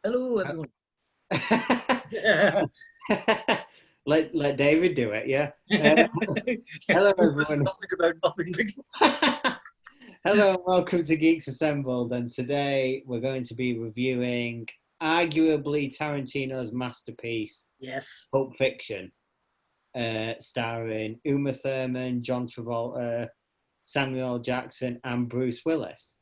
Hello, everyone. Let David do it, yeah. Hello, everyone. Nothing about nothing. Hello, and welcome to Geeks Assembled. And today we're going to be reviewing arguably Tarantino's masterpiece, Yes. Pulp Fiction, starring Uma Thurman, John Travolta, Samuel L. Jackson, and Bruce Willis.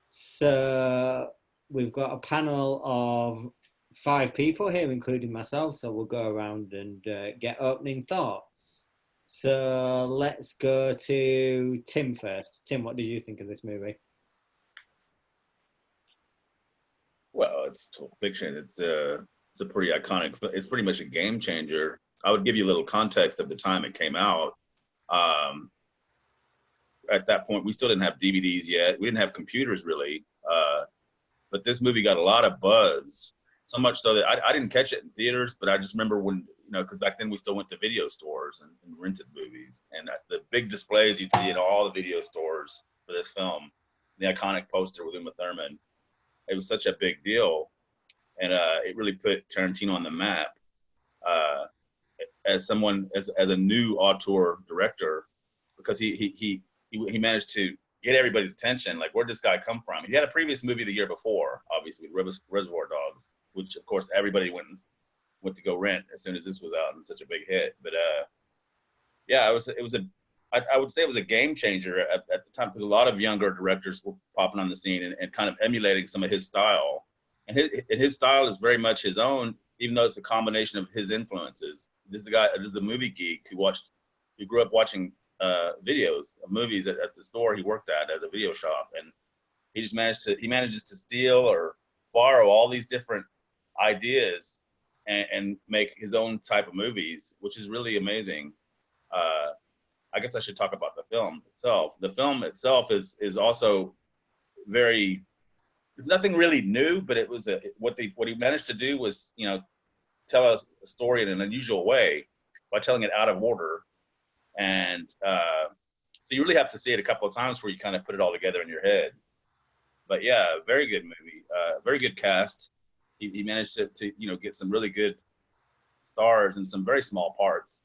So we've got a panel of 5 people here, including myself. So we'll go around and get opening thoughts. So let's go to Tim first. Tim, what did you think of this movie? Well, it's Pulp Fiction. It's a pretty iconic. It's pretty much a game changer. I would give you a little context of the time it came out. At that point, we still didn't have DVDs yet. We didn't have computers really. But this movie got a lot of buzz, so much so that I didn't catch it in theaters. But I just remember when, because back then we still went to video stores and rented movies. And the big displays you'd see in all the video stores for this film, the iconic poster with Uma Thurman. It was such a big deal, and it really put Tarantino on the map as a new auteur director, because he managed to get everybody's attention. Like, where'd this guy come from? He had a previous movie the year before, obviously, with Reservoir Dogs, which of course everybody went to go rent as soon as this was out, and such a big hit. But yeah, I would say it was a game changer at the time, because a lot of younger directors were popping on the scene and kind of emulating some of his style. And his style is very much his own, even though it's a combination of his influences. This is a movie geek who grew up watching videos of movies at the store he worked at a video shop, and he manages to steal or borrow all these different ideas and make his own type of movies, which is really amazing. I guess I should talk about the film itself. The film itself is also very. It's nothing really new, but it was what he managed to do was, tell a story in an unusual way by telling it out of order, and so you really have to see it a couple of times before you kind of put it all together in your head. But yeah, very good movie, very good cast. He managed to get some really good stars in some very small parts.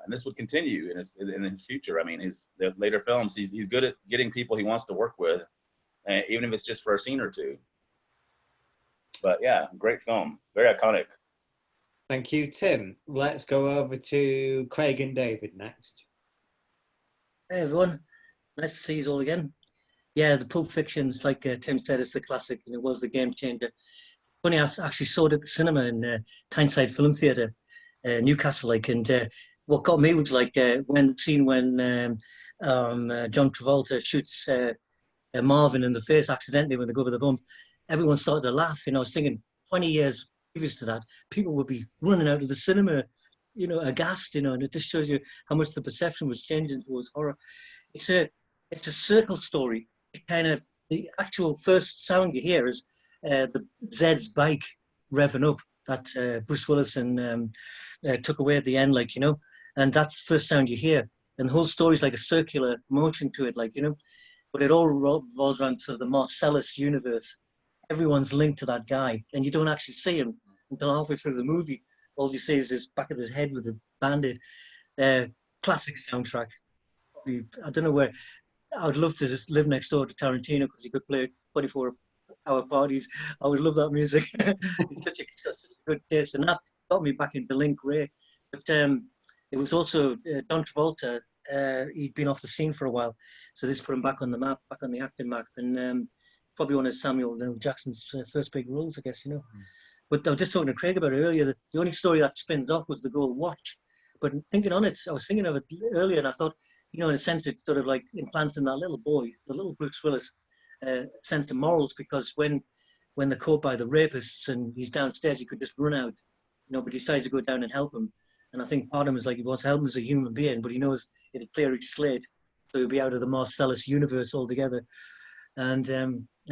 And this would continue in his future. I mean, the later films, he's good at getting people he wants to work with, even if it's just for a scene or two. But yeah, great film, very iconic. Thank you, Tim. Let's go over to Craig and David next. Hey, everyone. Nice to see you all again. Yeah, the Pulp Fiction, it's like Tim said, it's the classic, and it was the game changer. Funny, I actually saw it at the cinema in Tyneside Film Theatre, Newcastle, and what got me was when the scene when John Travolta shoots Marvin in the face accidentally when they go over the bump. Everyone started to laugh. I was thinking 20 years previous to that, people would be running out of the cinema, aghast, and it just shows you how much the perception was changing towards horror. It's a circle story. The actual first sound you hear is the Zed's bike revving up that Bruce Willis and took away at the end, and that's the first sound you hear. And the whole story is like a circular motion to it, but it all revolves around sort of the Marcellus universe. Everyone's linked to that guy, and you don't actually see him until halfway through the movie. All you see is his back of his head with a band-aid. Classic soundtrack. I don't know where. I would love to just live next door to Tarantino, because he could play 24-hour parties. I would love that music. It's such a good taste, and that got me back into Link Ray. But it was also John Travolta. He'd been off the scene for a while, so this put him back on the map, back on the acting map, and probably one of Samuel L. Jackson's first big roles, I guess, But I was just talking to Craig about it earlier, that the only story that spins off was the Gold Watch. But thinking on it, I was thinking of it earlier, and I thought, in a sense, it sort of like implants in that little boy, the little Bruce Willis, sense of morals, because when they're caught by the rapists and he's downstairs, he could just run out, but he decides to go down and help him. And I think part of him is like, he wants to help him as a human being, but he knows it'll clear his slate, so he'll be out of the Marcellus universe altogether. And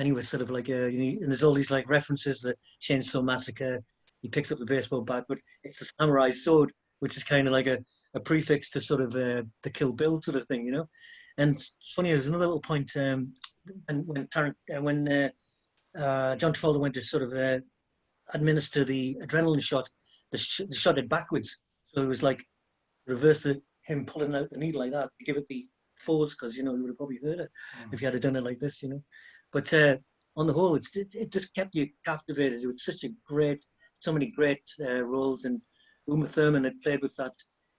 he was sort of like, and there's all these like references, the Chainsaw Massacre. He picks up the baseball bat, but it's the samurai sword, which is kind of like a prefix to sort of the Kill Bill sort of thing, And it's funny, there's another little point when John Travolta went to sort of administer the adrenaline shot, they shot it backwards. So it was like reverse him pulling out the needle like that to give it the forwards, because, you know, you would have probably heard it if you had done it like this, you know. But on the whole, it just kept you captivated. It was so many great roles. And Uma Thurman had played with that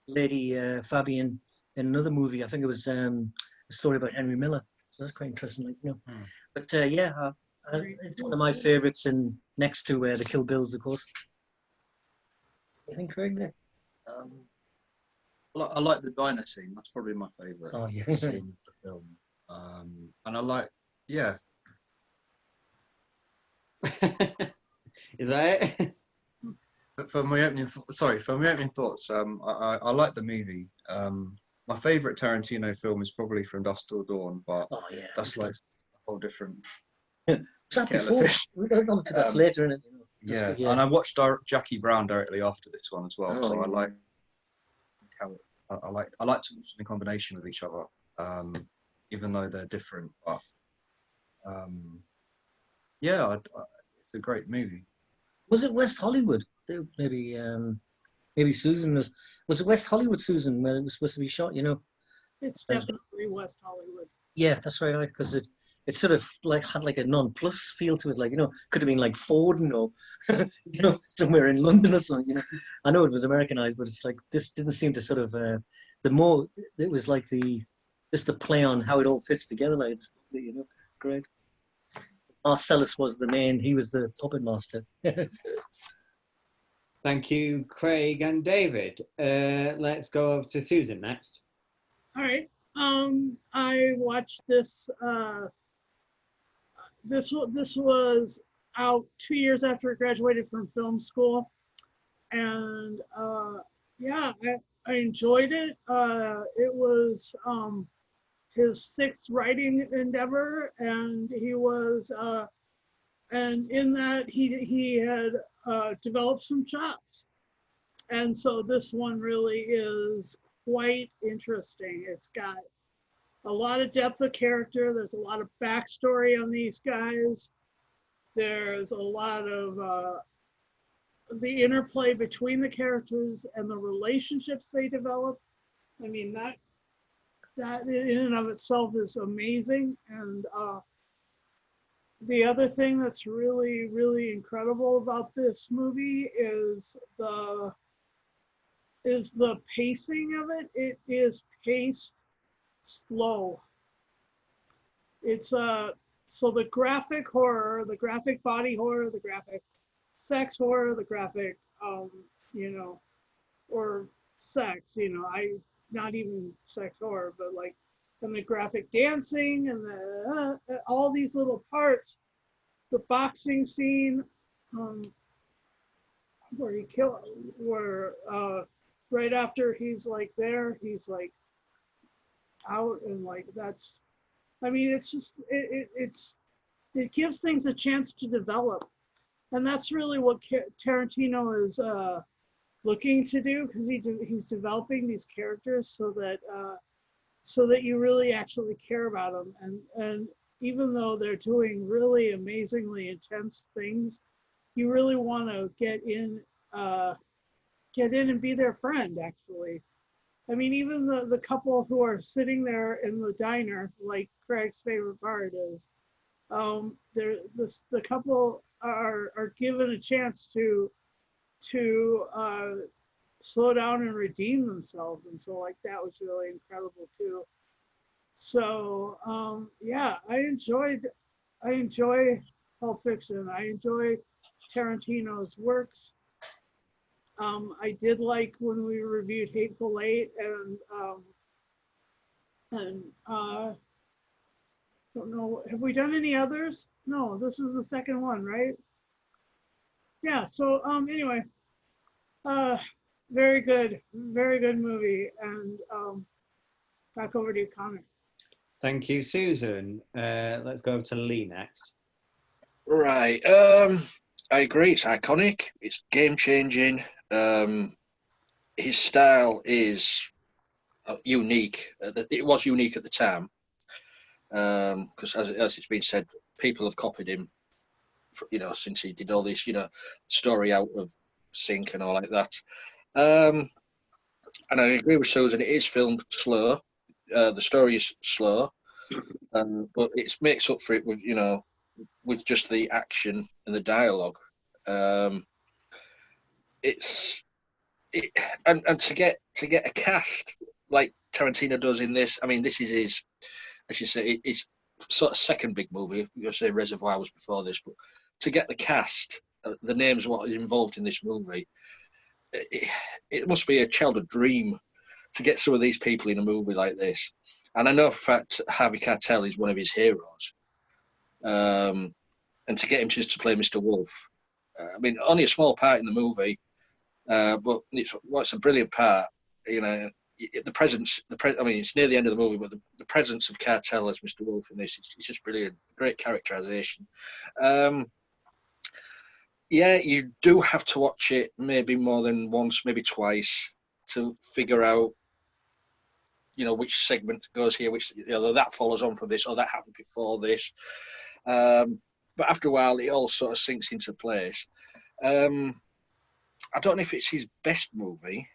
lady Fabian in another movie. I think it was a story about Henry Miller. So that's quite interesting, like, you know. But yeah, it's one of my favourites, and next to the Kill Bills, of course. Anything, Craig? There? I like the diner scene. That's probably my favourite scene of the film. And I like, yeah. Is that it? But for my opening thoughts, I like the movie. My favourite Tarantino film is probably From Dusk Till Dawn, but that's like a whole different. That before? We're going to come to that later, isn't it? You know, yeah, and I watched Jackie Brown directly after this one as well, so I like how I like to watch them in combination with each other, even though they're different. But yeah, it's a great movie. Was it West Hollywood? Maybe Susan was it West Hollywood, Susan, where it was supposed to be shot? You know, it's definitely West Hollywood. Yeah, that's right. Because it sort of like had like a non-plus feel to it. Like, you know, could have been like Forden or you know, somewhere in London or something. You know, I know it was Americanized, but it's like this didn't seem to sort of. The more it was like just the play on how it all fits together. Like, you know, great. Marcellus was he was the puppet master. Thank you, Craig and David. Let's go over to Susan next. All right. I watched this. This was out 2 years after I graduated from film school, and yeah, I enjoyed it. It was his sixth writing endeavor, and he was, and in that he had developed some chops, and so this one really is quite interesting. It's got a lot of depth of character. There's a lot of backstory on these guys. There's a lot of the interplay between the characters and the relationships they develop. I mean, that in and of itself is amazing. And the other thing that's really, really incredible about this movie is the pacing of it. It is paced slow. It's so the graphic horror, the graphic body horror, the graphic sex horror, the graphic you know, or sex, you know, not even sex horror, but like, and the graphic dancing and the all these little parts, the boxing scene, where right after he's like there, he's like out, and like that's, I mean, it's just it gives things a chance to develop, and that's really what Tarantino is looking to do, because he's developing these characters so that you really actually care about them, and even though they're doing really amazingly intense things, you really want to get in and be their friend, actually. I mean, even the couple who are sitting there in the diner, like Craig's favorite part is, the couple are given a chance to slow down and redeem themselves, and so like that was really incredible too. So yeah, I enjoy Pulp Fiction. I enjoy Tarantino's works. I did like when we reviewed Hateful Eight, and don't know, have we done any others? No, this is the second one, right? Yeah. So anyway, very good movie, and back over to you, Connor. Thank you, Susan. Let's go over to Lee next. Right. I agree. It's iconic. It's game changing. His style is unique. It was unique at the time, because as it's been said, people have copied him since he did all this, story out of sync and all like that. And I agree with Susan. It is filmed slow. The story is slow, but it makes up for it with just the action and the dialogue. And to get a cast like Tarantino does in this. I mean, this is his, as you say, it's sort of second big movie. You say Reservoir was before this, but to get the cast, the names, what is involved in this movie, it must be a childhood dream to get some of these people in a movie like this. And I know for a fact Harvey Keitel is one of his heroes. And to get him just to play Mr. Wolf, I mean, only a small part in the movie, but it's a brilliant part. The presence, I mean, it's near the end of the movie, but the presence of Keitel as Mr. Wolf in this, it's just brilliant. Great characterization. Yeah, you do have to watch it maybe more than once, maybe twice, to figure out, which segment goes here, which, that follows on from this, or that happened before this. But after a while, it all sort of sinks into place. I don't know if it's his best movie,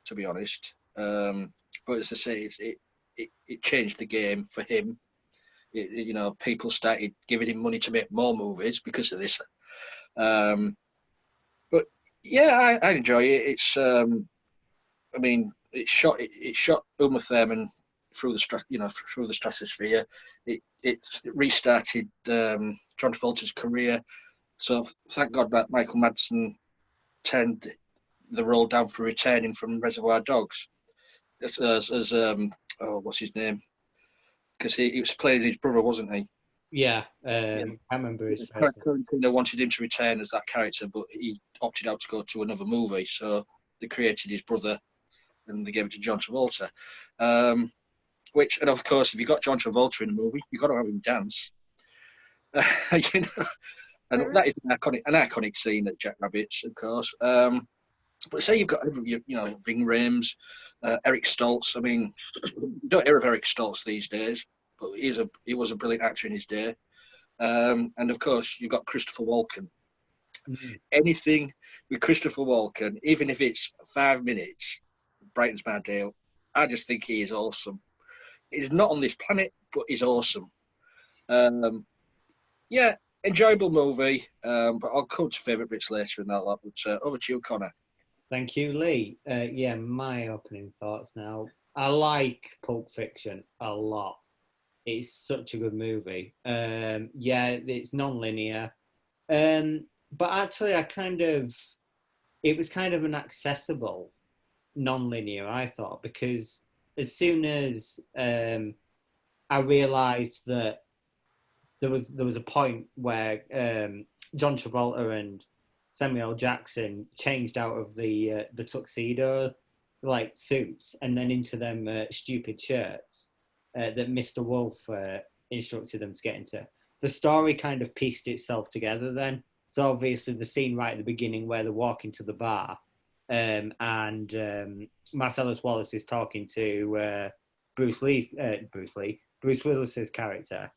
to be honest. But as I say, it changed the game for him. People started giving him money to make more movies because of this. But yeah, I enjoy it. It's, I mean, it shot Uma Thurman through the stratosphere. It restarted John Travolta's career. So thank God that Michael Madsen turned the role down for returning from Reservoir Dogs. As what's his name? Because he was playing his brother, wasn't he? Yeah, I remember his face. Tarantino wanted him to return as that character, but he opted out to go to another movie. So they created his brother, and they gave it to John Travolta. And of course, if you got John Travolta in a movie, you got to have him dance. And that is an iconic scene at Jack Rabbit's, of course. But say you've got Ving Rhames, Eric Stoltz. I mean, you don't hear of Eric Stoltz these days, but he was a brilliant actor in his day. And of course, you've got Christopher Walken. Mm-hmm. Anything with Christopher Walken, even if it's 5 minutes, brightens my day. I just think he is awesome. He's not on this planet, but he's awesome. Yeah, enjoyable movie. But I'll come to favourite bits later in that lot. But over to you, Connor. Thank you, Lee. Yeah, my opening thoughts now. I like Pulp Fiction a lot. It's such a good movie. Yeah, it's non-linear. But actually, it was kind of an accessible non-linear, I thought, because as soon as I realised that there was a point where John Travolta and Samuel L. Jackson changed out of the tuxedo like suits and then into them stupid shirts that Mr. Wolf instructed them to get into. The story kind of pieced itself together then. So obviously the scene right at the beginning where they walk into the bar and Marcellus Wallace is talking to Bruce Willis's character.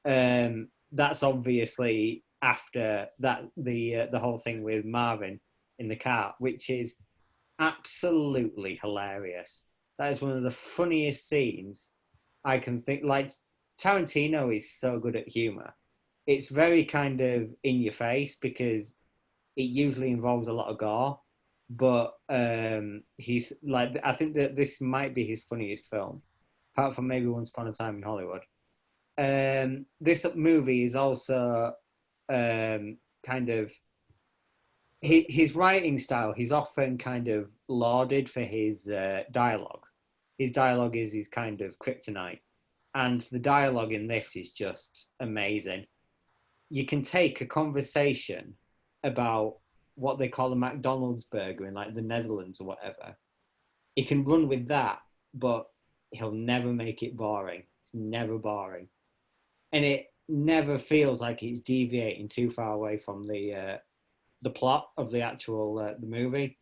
That's obviously after that the whole thing with Marvin in the car, which is absolutely hilarious. That is one of the funniest scenes I can think. Like, Tarantino is so good at humor. It's very kind of in your face because it usually involves a lot of gore, but he's like, I think that this might be his funniest film, apart from maybe Once Upon a Time in Hollywood. This movie is also kind of his writing style. He's often kind of lauded for his dialogue. His dialogue is his kind of kryptonite, and the dialogue in this is just amazing. You can take a conversation about what they call a McDonald's burger in like the Netherlands or whatever. He can run with that, but he'll never make it boring. It's never boring. And it never feels like it's deviating too far away from the plot of the actual the movie.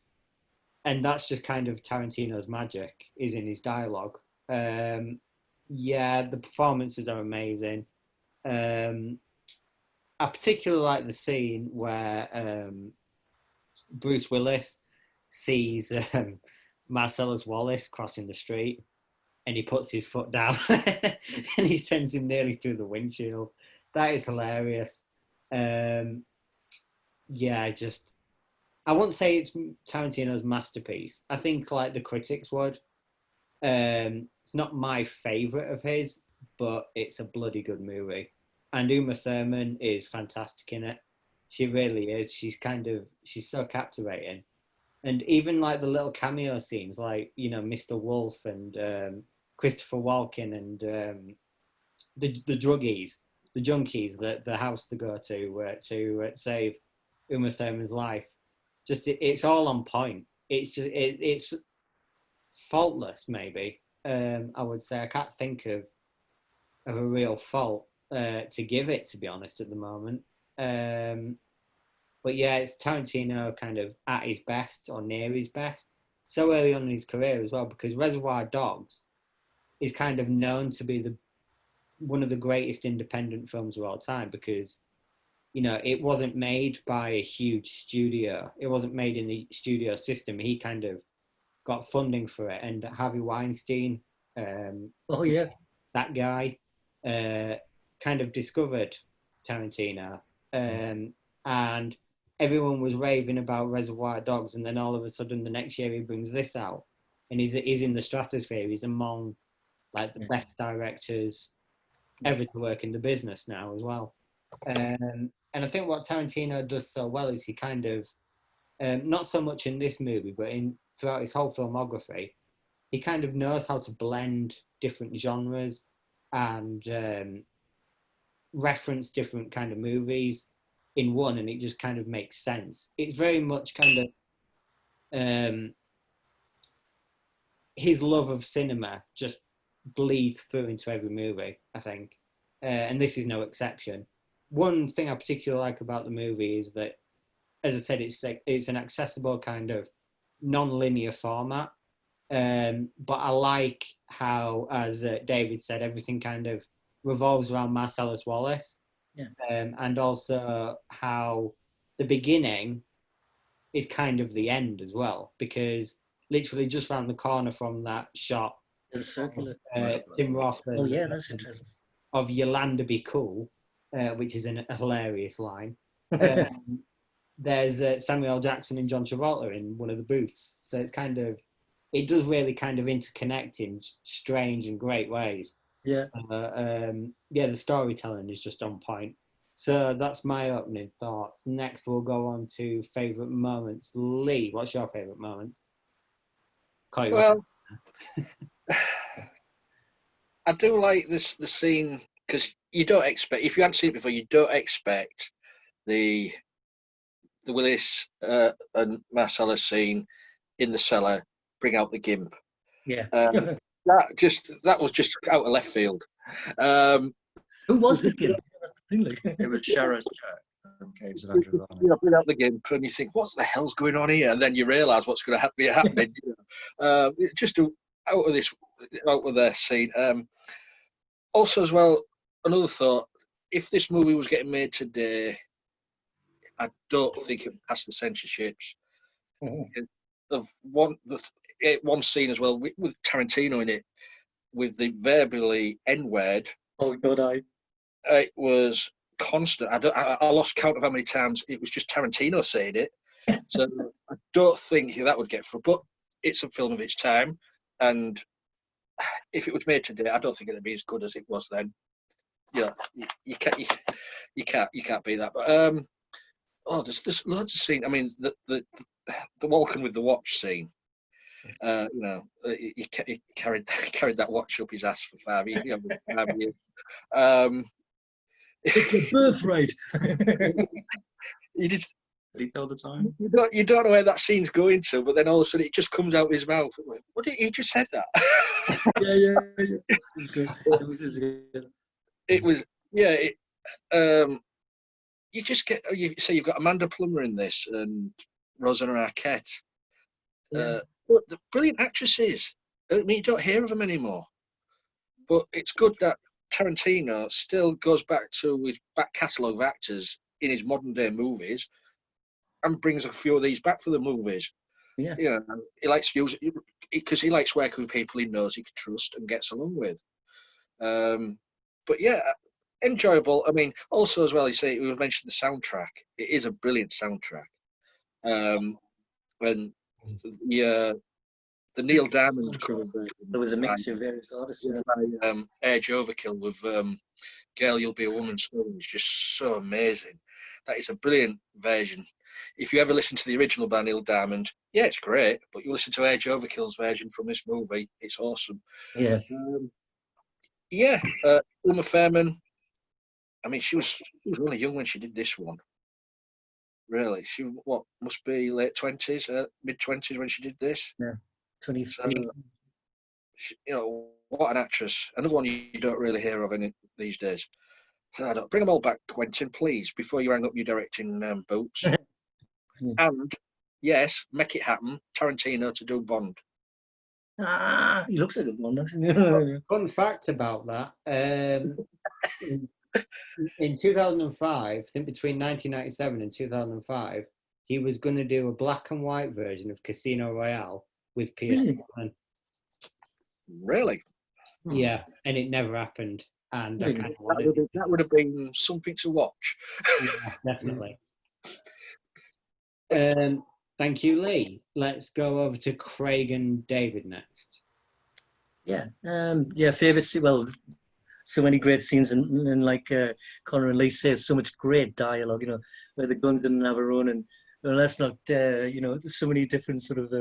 And that's just kind of Tarantino's magic, is in his dialogue. Yeah, the performances are amazing. I particularly like the scene where Bruce Willis sees Marcellus Wallace crossing the street, and he puts his foot down and he sends him nearly through the windshield. That is hilarious. Yeah, I won't say it's Tarantino's masterpiece. I think like the critics would. It's not my favorite of his, but it's a bloody good movie. And Uma Thurman is fantastic in it. She really is. She's so captivating. And even like the little cameo scenes, like, you know, Mr. Wolf and Christopher Walken and the druggies, the junkies, the house to go to save Uma Thurman's life. It's all on point. It's faultless, maybe. I would say I can't think of a real fault to give it, to be honest, at the moment. But yeah, it's Tarantino kind of at his best or near his best. So early on in his career as well, because Reservoir Dogs is kind of known to be one of the greatest independent films of all time, because, you know, it wasn't made by a huge studio. It wasn't made in the studio system. He kind of got funding for it, and Harvey Weinstein, that guy, kind of discovered Tarantino, and everyone was raving about Reservoir Dogs, and then all of a sudden the next year he brings this out, and he's in the stratosphere. He's among like the best directors ever to work in the business now as well. And I think what Tarantino does so well is he kind of, not so much in this movie, but throughout his whole filmography, he kind of knows how to blend different genres and reference different kind of movies in one, and it just kind of makes sense. It's very much kind of his love of cinema just bleeds through into every movie, I think, and this is no exception. One thing I particularly like about the movie is that, as I said, it's an accessible kind of non-linear format, but I like how, as David said, everything kind of revolves around Marcellus Wallace, and also how the beginning is kind of the end as well, because literally just around the corner from that shot, the circular Tim Roth, that's interesting, of Yolanda Be Cool, which is a hilarious line. There's Samuel Jackson and John Travolta in one of the booths, so it does really kind of interconnect in strange and great ways. Yeah. The storytelling is just on point. So that's my opening thoughts. Next, we'll go on to favourite moments. Lee, what's your favourite moment? Well, I do like the scene, because you don't expect, if you haven't seen it before, you don't expect the Willis and Marcellus scene in the cellar bring out the Gimp. Yeah. That was just out of left field. Who was the Gimp? It was Sharon from Caves of Andrew. Bring out the Gimp, and you think, what the hell's going on here? And then you realise what's going to be happening. Just out of the scene. Also, as well, another thought: if this movie was getting made today, I don't think it would pass the censorships. Of one scene as well with Tarantino in it, with the verbally N-word. Oh God, it was constant. I lost count of how many times it was just Tarantino saying it. So I don't think that would get through. But it's a film of its time, and if it was made today, I don't think it'd be as good as it was then. Yeah, you can't beat that. But there's loads of scenes. I mean, the Walken with the watch scene. He carried that watch up his ass for 5 years. It's a birthright. You just beat all the time. You don't know where that scene's going to, but then all of a sudden it just comes out of his mouth. What did he just said that? It was you just get. You say you've got Amanda Plummer in this and Rosanna Arquette. But the brilliant actresses. I mean, you don't hear of them anymore. But it's good that Tarantino still goes back to his back catalogue of actors in his modern day movies and brings a few of these back for the movies. Yeah. You know, he likes using because he likes working with people he knows he can trust and gets along with. But yeah, enjoyable. I mean, also as well, you say we mentioned the soundtrack. It is a brilliant soundtrack. When the Neil Diamond cover version, there was a mixture of various artists. By Edge Overkill with "Girl, You'll Be a Woman" Soon is just so amazing. That is a brilliant version. If you ever listen to the original by Neil Diamond, yeah, it's great. But you listen to Edge Overkill's version from this movie, it's awesome. Yeah. Uma Thurman. I mean, she was really young when she did this one. Really, she must be late 20s, mid 20s when she did this. Yeah, 23. So, what an actress! Another one you don't really hear of these days. So bring them all back, Quentin, please, before you hang up your directing boots. And yes, make it happen. Tarantino to do Bond. He looks like a Bond, doesn't he? Fun fact about that. In 2005, I think between 1997 and 2005, he was going to do a black and white version of Casino Royale with Pierce Brosnan. Really? Yeah, and it never happened. And I kind of that would have been something to watch. Yeah, definitely. Thank you, Lee. Let's go over to Craig and David next. Yeah. Favorite scene. Well, so many great scenes, and like Connor and Lee say, so much great dialogue. You know, where the gun didn't have a run, and well, that's not. There's so many different sort of.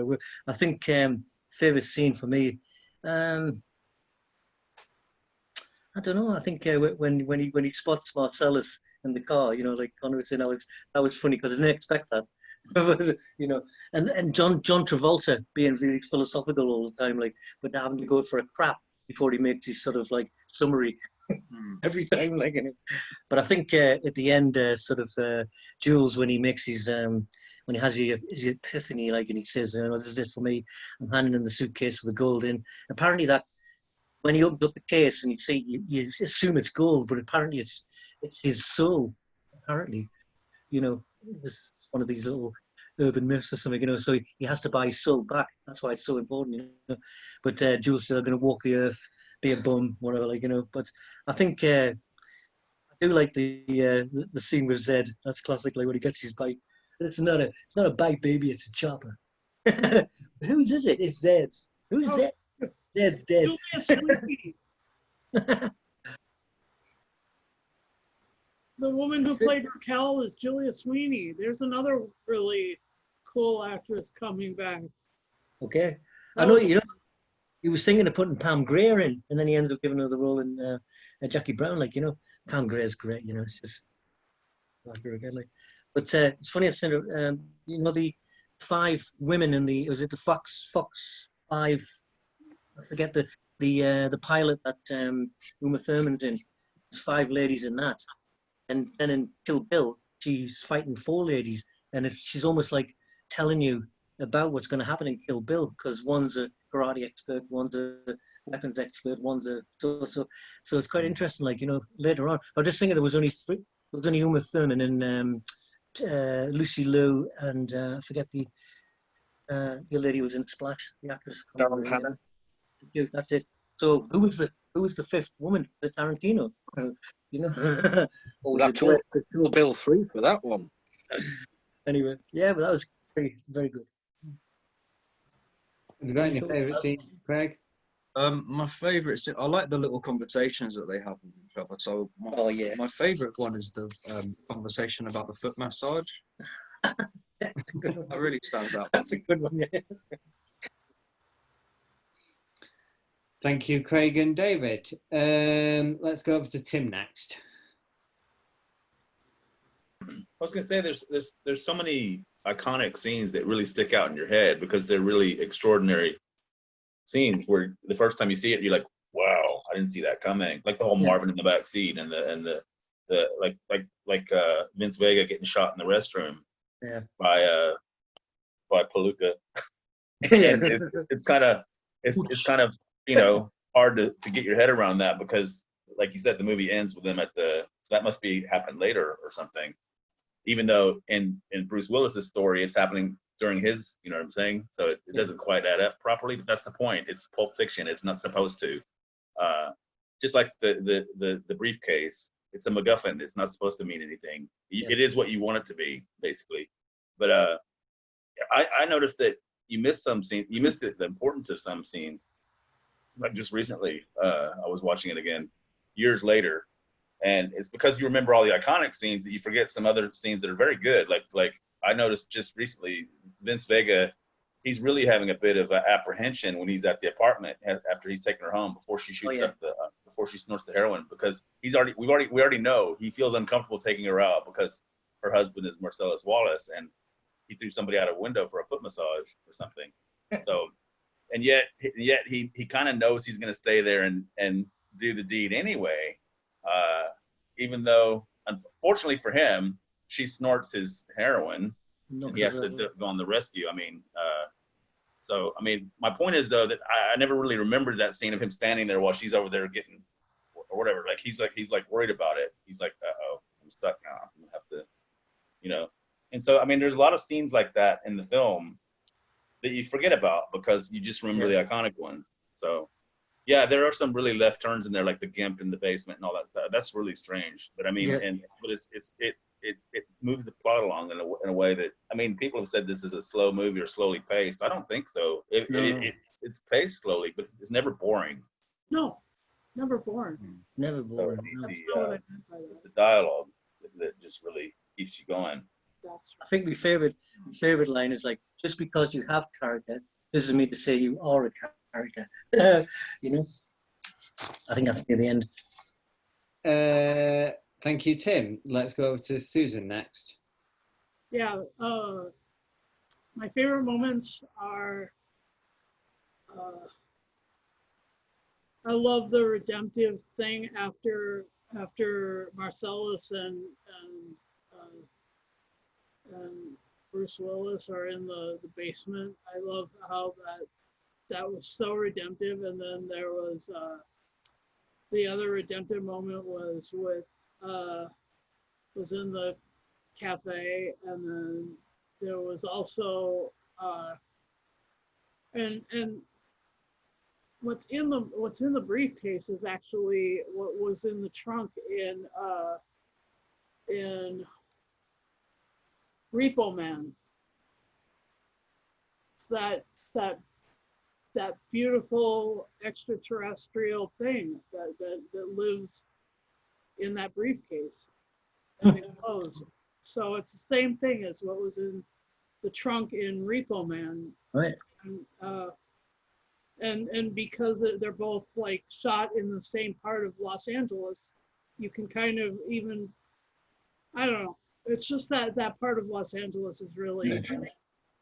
I think favorite scene for me. I don't know. I think when he spots Marcellus in the car, you know, like Connor was saying, that was funny because I didn't expect that. You know, and John Travolta being really philosophical all the time, like, but having to go for a crap before he makes his sort of like summary every time, like. But I think at the end, Jules, when he makes his when he has his epiphany, like, and he says, "This is it for me. I'm handing in the suitcase with the gold in." Apparently, that when he opened up the case and you assume it's gold, but apparently it's his soul. Apparently, you know, this is one of these little urban myths or something, you know. So he has to buy his soul back. That's why it's so important, you know. But Jules said, "I'm going to walk the earth, be a bum, whatever," like, you know. But I think I do like the scene with Zed. That's classic, like when he gets his bike. It's not a bike, baby. It's a chopper. Whose is it? It's Zed's. Who's Zed? Zed's dead. The woman who played Raquel is Julia Sweeney. There's another really cool actress coming back. Okay. I know, you know, he was thinking of putting Pam Grier in, and then he ends up giving her the role in Jackie Brown. Like, you know, Pam Grier's great, you know, it's just like her again. Like. But it's funny, I've seen you know, the 5 women in was it the Fox 5, I forget the pilot that Uma Thurman's in. There's 5 ladies in that. And then in Kill Bill, she's fighting 4 ladies, and she's almost like telling you about what's going to happen in Kill Bill, because one's a karate expert, one's a weapons expert, one's a so it's quite interesting. Like, you know, later on, I was just thinking there was only Uma Thurman and Lucy Liu and I forget the lady who was in Splash, the actress. Daryl Hannah. That's it. So who was the 5th woman? The Tarantino, you know. We'll have to wait for Kill Bill 3 for that one. Anyway, yeah, but that was very, very good. Have you got any favourite scenes, Craig? My favourite, I like the little conversations that they have with each other. So my favourite one is the conversation about the foot massage. That's a good one. That really stands out. That's a good one. Yes. Thank you, Craig and David. Let's go over to Tim next. I was gonna say there's so many iconic scenes that really stick out in your head because they're really extraordinary scenes where the first time you see it you're like, wow, I didn't see that coming. Like the whole Marvin in the back seat and the like Vince Vega getting shot in the restroom by Palooka. And it's kind of you know, hard to get your head around that because like you said, the movie ends with them at the, so that must be happened later or something. Even though in Bruce Willis's story, it's happening during his, you know what I'm saying? So it doesn't quite add up properly, but that's the point. It's Pulp Fiction. It's not supposed to. Just like the briefcase, it's a MacGuffin. It's not supposed to mean anything. It is what you want it to be, basically. But I noticed that you missed some scenes. You missed the importance of some scenes. Like just recently, I was watching it again years later, and it's because you remember all the iconic scenes that you forget some other scenes that are very good. Like I noticed just recently, Vince Vega, he's really having a bit of apprehension when he's at the apartment after he's taken her home before she shoots up before she snorts the heroin, because we already know he feels uncomfortable taking her out because her husband is Marcellus Wallace and he threw somebody out a window for a foot massage or something. So, and yet he kind of knows he's going to stay there and do the deed anyway, even though unfortunately for him, she snorts his heroin. And he has to go on the rescue. I mean, so I mean, my point is though that I never really remembered that scene of him standing there while she's over there getting or whatever. Like he's worried about it. He's like, uh-oh, I'm stuck now. I'm gonna have to, you know. And so I mean, there's a lot of scenes like that in the film that you forget about because you just remember the iconic ones. So yeah, there are some really left turns in there, like the Gimp in the basement and all that stuff. That's really strange. But I mean, but it moves the plot along in a way that, I mean, people have said this is a slow movie or slowly paced. I don't think so. It's paced slowly, but it's never boring. No, never boring. Never boring. So it's the dialogue that just really keeps you going. I think my favorite line is like, just because you have character doesn't mean to say you are a character. You know, I think that's near the end. Thank you, Tim. Let's go over to Susan next. Yeah, my favorite moments are, I love the redemptive thing after Marcellus and Bruce Willis are in the basement. I love how that was so redemptive. And then there was the other redemptive moment was in the cafe, and then there was also and what's in the briefcase is actually what was in the trunk in Repo Man. It's that beautiful extraterrestrial thing that lives in that briefcase and it glows. So it's the same thing as what was in the trunk in Repo Man. Right. And because they're both like shot in the same part of Los Angeles, you can kind of even, I don't know. It's just that part of Los Angeles is really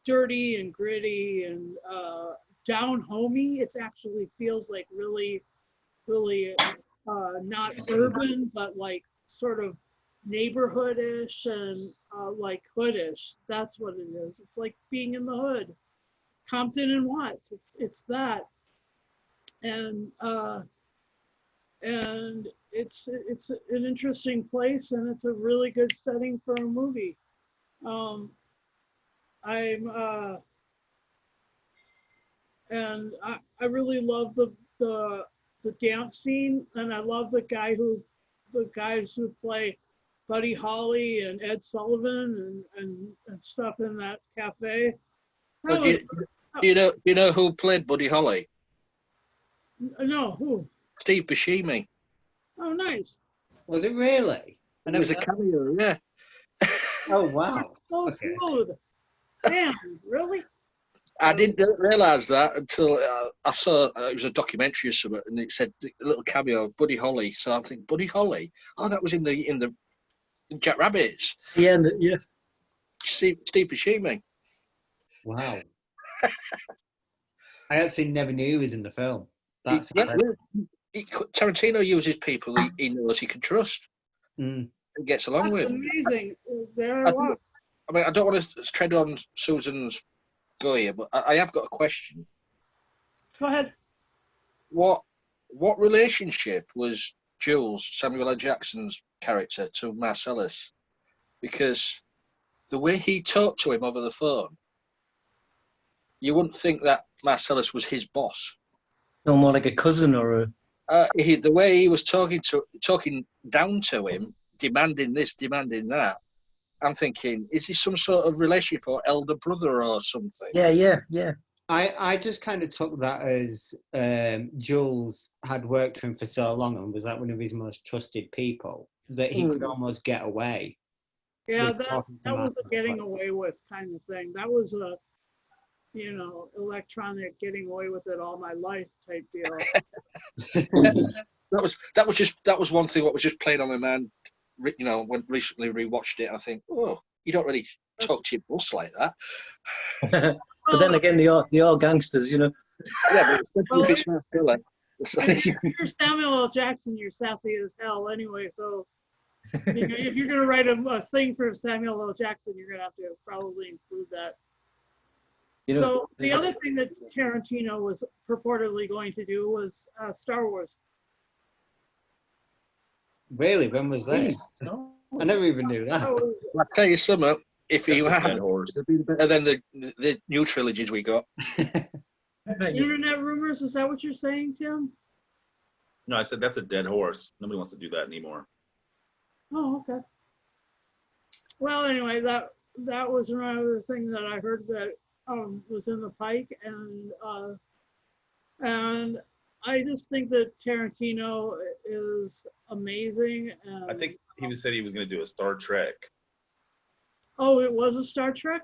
dirty and gritty and down homey. It actually feels like really, really not urban, but like sort of neighborhoodish and like hoodish. That's what it is. It's like being in the hood. Compton and Watts. It's that. And it's an interesting place, and it's a really good setting for a movie. And I really love the dance scene, and I love the guys who play Buddy Holly and Ed Sullivan and stuff in that cafe. Well, do you know who played Buddy Holly? No, who? Steve Buscemi. Oh, nice. Was it really? It was a cameo, yeah. Oh, wow. So smooth. Damn, really? I didn't realise that until I saw it was a documentary or something, and it said a little cameo of Buddy Holly. So I'm thinking, Buddy Holly? Oh, that was in Jack Rabbits. Yeah, yeah. Steve Buscemi. Wow. I actually never knew he was in the film. Tarantino uses people he knows he can trust and gets along with. Amazing. There I was. I mean, I don't want to tread on Susan's go here, but I have got a question. Go ahead. What relationship was Jules, Samuel L. Jackson's character, to Marcellus, because the way he talked to him over the phone, you wouldn't think that Marcellus was his boss. No, more like a cousin or a. The way he was talking down to him, demanding this, demanding that. I'm thinking, is he some sort of relationship or elder brother or something? Yeah. I just kind of took that as Jules had worked for him for so long and was like one of his most trusted people that he could almost get away. Yeah, that was a getting away with kind of thing. That was a, electronic getting away with it all my life type deal. that was one thing what was just playing on my mind. When recently rewatched it, I think, oh, you don't really talk to your boss like that. But then again, they are gangsters, Yeah, but if it's not filler. If you're Samuel L. Jackson, you're sassy as hell anyway. So, if you're gonna write a thing for Samuel L. Jackson, you're gonna have to probably include that. So the other thing that Tarantino was purportedly going to do was Star Wars. Really? When was that? I never even knew that. I'll tell you something. If you had and then the new trilogies we got. Internet rumors, is that what you're saying, Tim? No, I said that's a dead horse. Nobody wants to do that anymore. Oh, okay. Well, anyway, that was another thing that I heard that was in the pike, and I just think that Tarantino is amazing. And I think he said he was going to do a Star Trek. Oh, it was a Star Trek?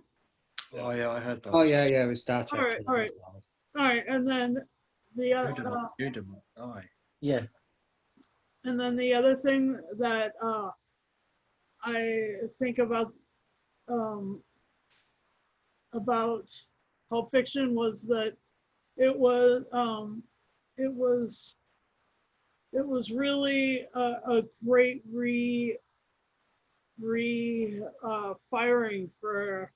Oh, yeah, I heard that. Oh, yeah, it was Star Trek. All right. And then the yeah. And then the other thing that I think about Pulp Fiction was that it was really a great firing for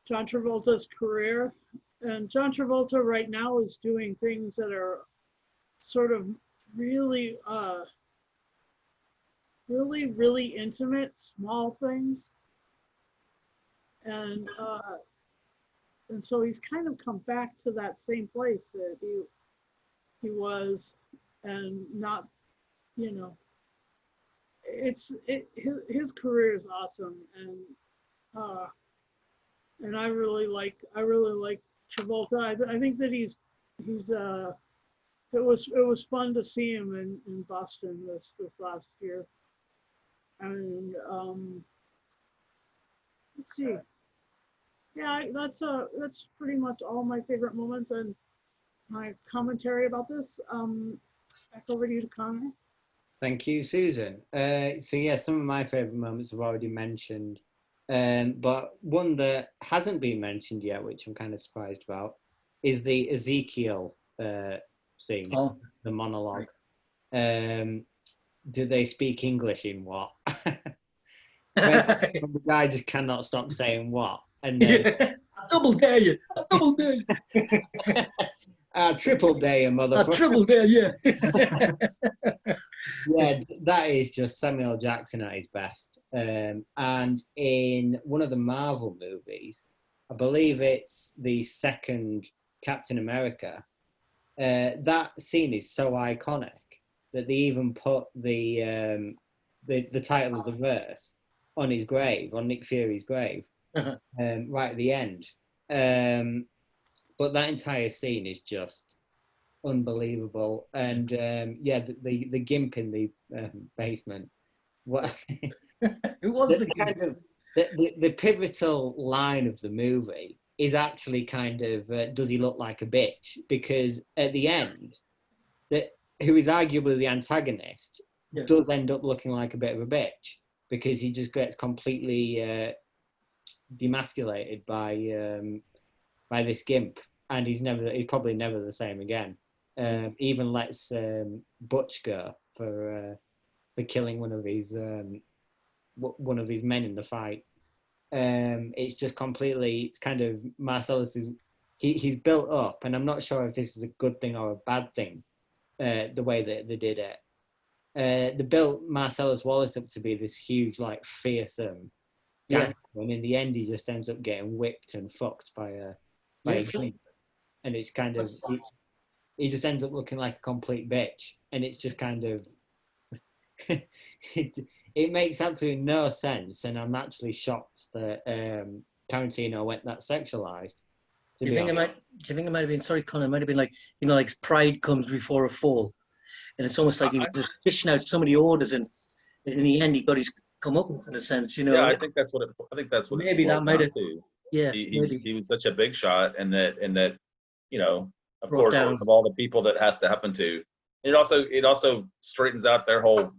John Travolta's career. And John Travolta right now is doing things that are sort of really really intimate, small things. And so he's kind of come back to that same place that he was, and not, his career is awesome, and I really like Travolta. I think that he's it was fun to see him in Boston this last year, and let's see. Yeah, that's pretty much all my favorite moments and my commentary about this. Back over to you, Connor. Thank you, Susan. So yeah, some of my favorite moments I've already mentioned, but one that hasn't been mentioned yet, which I'm kind of surprised about, is the Ezekiel scene, the monologue. Do they speak English in what? when the guy just cannot stop saying what. And then, I double dare you. I double dare you. Triple dare you, motherfucker. Triple dare, yeah. Yeah, that is just Samuel Jackson at his best. And in one of the Marvel movies, I believe it's the second Captain America, that scene is so iconic that they even put the title of the verse on his grave, on Nick Fury's grave. Right at the end, but that entire scene is just unbelievable. And the Gimp in the basement. What? Who was the kind of the pivotal line of the movie is actually kind of does he look like a bitch? Because at the end, who is arguably the antagonist does end up looking like a bit of a bitch because he just gets completely demasculated by this Gimp, and he's probably never the same again. Even lets Butch go for killing one of his men in the fight. It's just completely, it's kind of Marcellus is he's built up, and I'm not sure if this is a good thing or a bad thing, the way that they did it. they built Marcellus Wallace up to be this huge, like, fearsome gangster, and in the end, he just ends up getting whipped and fucked by a gun. And it's kind of he just ends up looking like a complete bitch, and it's just kind of it makes absolutely no sense, and I'm actually shocked that Tarantino went that sexualized. Do you think it might have been? Sorry, Connor. It might have been like, you know, like pride comes before a fall, and it's almost like he was just dishing out so many orders, and in the end, he got his comeuppance in a sense. You know. Yeah, I think that's what. Maybe that might have. Yeah, he was such a big shot, and that you know, of Brought course, down. of all the people that has to happen to, it also straightens out their whole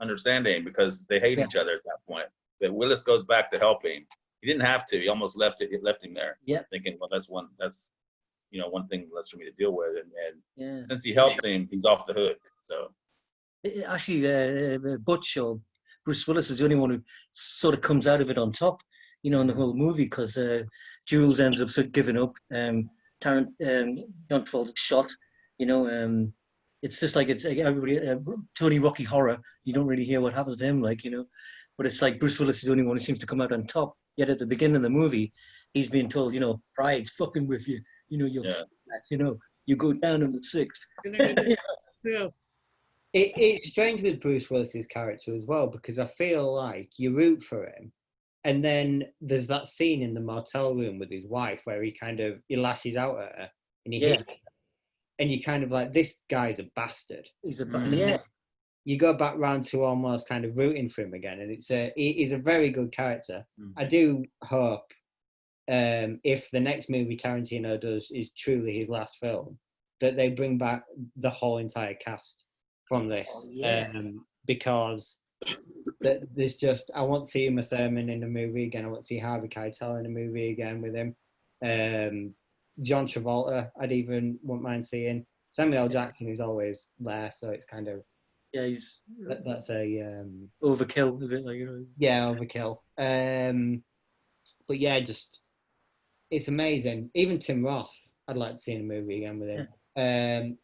understanding, because they hate each other at that point. That Willis goes back to helping. He didn't have to. He almost left him there. Yeah. Thinking, well, that's one thing less for me to deal with, and since he helps him, he's off the hook. So actually, Butch or Bruce Willis is the only one who sort of comes out of it on top, you know, in the whole movie, because Jules ends up sort of giving up. John Travolta's shot, you know. It's just like, it's like everybody, Tony Rocky Horror. You don't really hear what happens to him, like, you know. But it's like Bruce Willis is the only one who seems to come out on top. Yet at the beginning of the movie, he's being told, you know, pride's fucking with you. You know, you know, you go down in the sixth. Yeah. It's strange with Bruce Willis's character as well, because I feel like you root for him, and then there's that scene in the motel room with his wife where he lashes out at her and he hits her, and you kind of like, this guy's a bastard. He's a bastard. You go back round to almost kind of rooting for him again, and he's a very good character. I do hope if the next movie Tarantino does is truly his last film, that they bring back the whole entire cast from this, because there's just, I want to see Uma Thurman in the movie again. I want to see Harvey Keitel in the movie again with him. John Travolta, I'd even wouldn't mind seeing. Samuel L. Jackson is always there, so it's kind of he's that's a overkill, a bit, like, you know. Yeah, overkill. But yeah, just it's amazing. Even Tim Roth, I'd like to see in a movie again with him.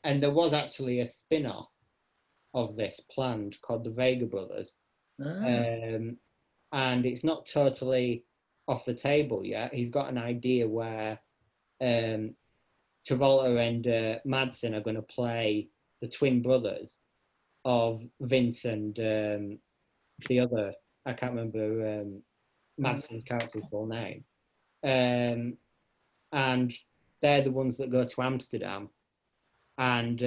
And there was actually a spin-off of this planned called The Vega Brothers. And it's not totally off the table yet. He's got an idea where Travolta and Madsen are going to play the twin brothers of Vince and the other, I can't remember Madsen's character's full name. And they're the ones that go to Amsterdam, and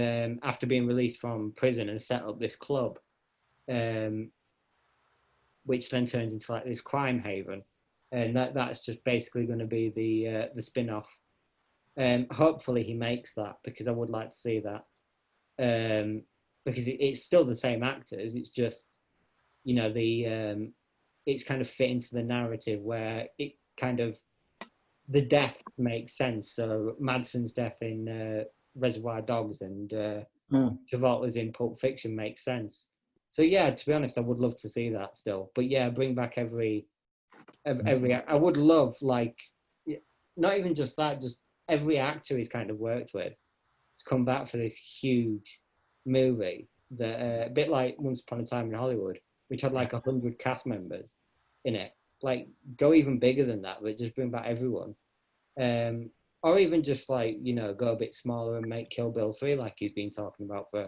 after being released from prison, and set up this club, which then turns into like this crime haven, and that's just basically going to be the spin-off. Hopefully he makes that, because I would like to see that, because it's still the same actors. It's just, you know, it's kind of fit into the narrative where it kind of, the deaths make sense. So Madsen's death in Reservoir Dogs and Travolta's in Pulp Fiction makes sense. So yeah, to be honest, I would love to see that still. But yeah, bring back every. I would love, like, not even just that, just every actor he's kind of worked with to come back for this huge movie that a bit like Once Upon a Time in Hollywood, which had like 100 cast members in it. Like, go even bigger than that, but just bring back everyone. Or even just, like, you know, go a bit smaller and make Kill Bill 3 like he's been talking about for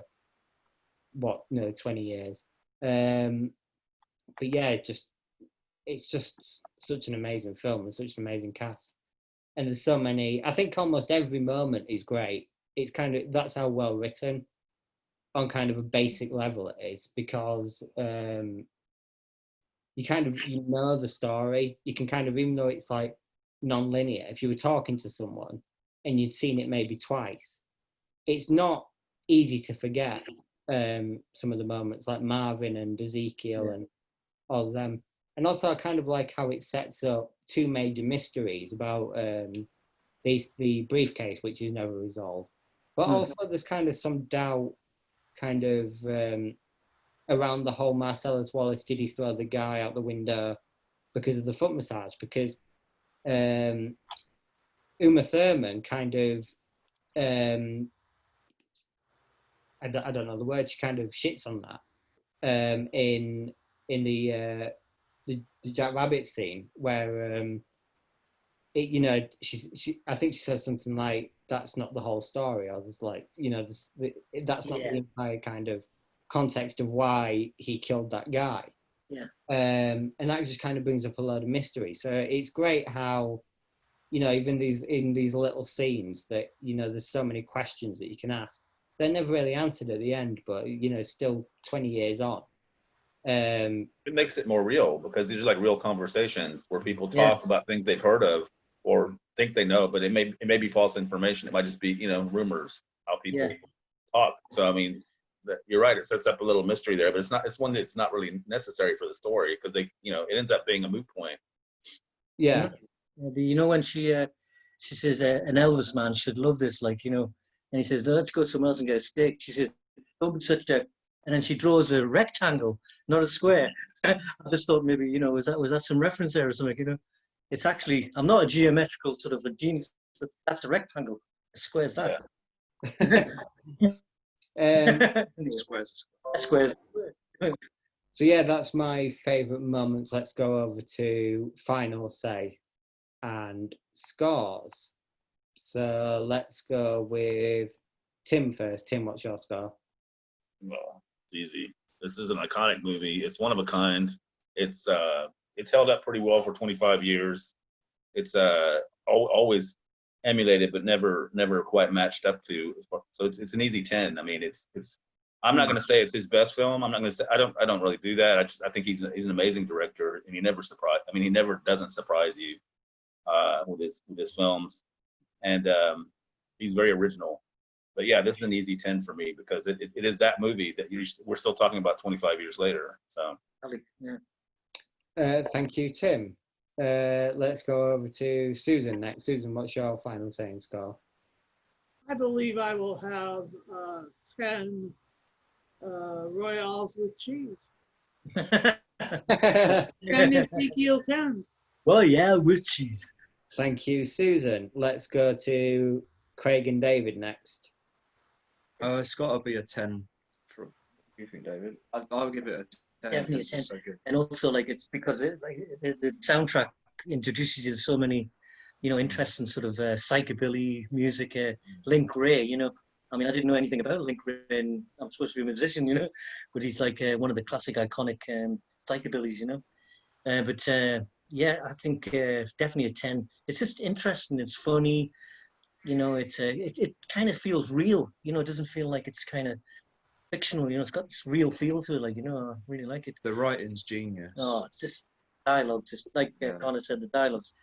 20 years. But yeah, it's just such an amazing film and such an amazing cast. And there's so many, I think almost every moment is great. It's kind of, that's how well written on kind of a basic level it is, because you kind of, you know the story. You can kind of, even though it's like non-linear, if you were talking to someone and you'd seen it maybe twice, it's not easy to forget some of the moments, like Marvin and Ezekiel and all of them. And also I kind of like how it sets up two major mysteries about the briefcase, which is never resolved. But also there's kind of some doubt kind of around the whole Marcellus Wallace, did he throw the guy out the window because of the foot massage? Because Uma Thurman kind of, I I don't know the word. She kind of shits on that in the Jack Rabbit scene where I think she says something like, "That's not the whole story," or there's like, that's not the entire kind of context of why he killed that guy. Yeah. And that just kind of brings up a load of mystery. So it's great how, even in these little scenes that, there's so many questions that you can ask. They're never really answered at the end, but, still 20 years on. It makes it more real because these are like real conversations where people talk about things they've heard of or think they know, but it may be false information. It might just be, rumors, how people talk. So, I mean, you're right. It sets up a little mystery there, but it's one that's not really necessary for the story because it ends up being a moot point. Yeah. When she says an Elvis man should love this, and he says, let's go somewhere else and get a steak. She says, don't be such a, and then she draws a rectangle, not a square. I just thought maybe, was that some reference there or something, It's actually, I'm not a geometrical sort of a genius, but that's a rectangle. A square's that. Squares. So yeah, that's my favourite moments. Let's go over to final say and scores. So let's go with Tim first. Tim, what's your score? Well, it's easy. This is an iconic movie. It's one of a kind. It's held up pretty well for 25 years. It's always emulated, but never quite matched up to. So it's an easy 10. I mean, it's. I'm not going to say it's his best film. I'm not going to say I don't really do that. I think he's an amazing director, and he never doesn't surprise you with his films, and he's very original. But yeah, this is an easy 10 for me because it is that movie that we're still talking about 25 years later. So thank you, Tim. Let's go over to Susan next. Susan, what's your final saying score? I believe I will have 10 Royals with cheese. 10 Ezekiel 10s. Well, yeah, with cheese. Thank you, Susan. Let's go to Craig and David next. It's got to be a 10. What do you think, David? I'll give it a 10. Definitely a 10. So and also, it's because the soundtrack introduces you to so many, interesting sort of psychobilly music. Link Ray, I mean, I didn't know anything about Link Ray, and I'm supposed to be a musician, but he's like one of the classic iconic psychobillys, But I think definitely a 10. It's just interesting. It's funny. It kind of feels real. It doesn't feel like it's kind of fictional. It's got this real feel to it. I really like it. The writing's genius. Oh, it's just dialogue. Just like Connor said, the dialogues.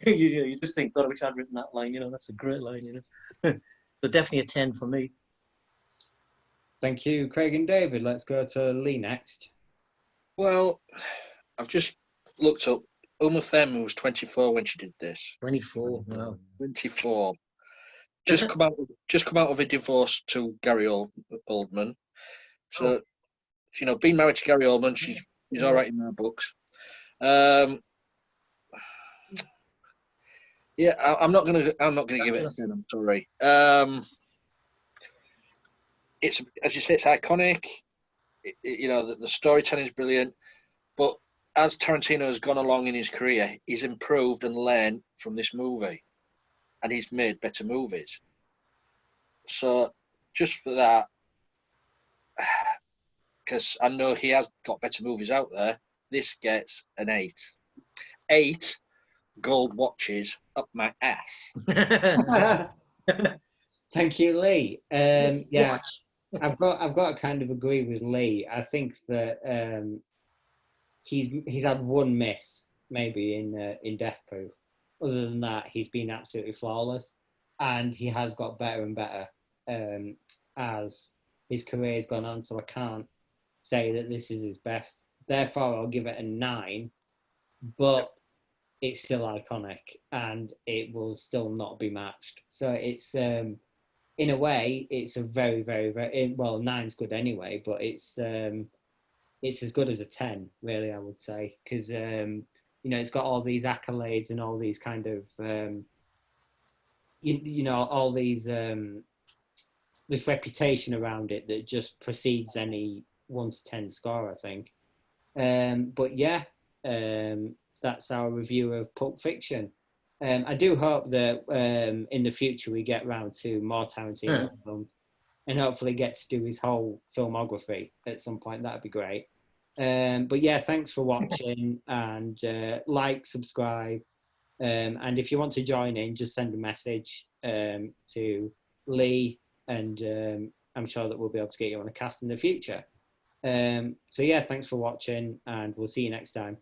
You just think, God, I wish I'd written that line. That's a great line. So definitely a 10 for me. Thank you, Craig and David. Let's go to Lee next. Well, I've just looked up. Uma Thurman was 24 when she did this. 24. Wow. 24. Just come out of a divorce to Gary Oldman. So, being married to Gary Oldman, she's all right in my books. I'm not gonna give it a 10. I'm sorry. It's, as you say, it's iconic. The storytelling is brilliant, but as Tarantino has gone along in his career, he's improved and learned from this movie, and he's made better movies. So, just for that, because I know he has got better movies out there, this gets an 8. 8 gold watches up my ass. Thank you, Lee. I've got to kind of agree with Lee. I think that he's had one miss maybe in Death Proof. Other than that, he's been absolutely flawless, and he has got better and better as his career's gone on. So I can't say that this is his best. Therefore, I'll give it a 9. But it's still iconic, and it will still not be matched. So it's in a way, it's a very, very, very 9's good anyway, but it's as good as a 10, really, I would say, because it's got all these accolades and all these kind of all these this reputation around it that just precedes any 1 to 10 score, I think. But yeah, that's our review of Pulp Fiction. I do hope that in the future we get round to more Tarantino films, and hopefully get to do his whole filmography at some point. That'd be great. But yeah, thanks for watching, and like, subscribe, and if you want to join in, just send a message to Lee, and I'm sure that we'll be able to get you on a cast in the future. So yeah, thanks for watching, and we'll see you next time.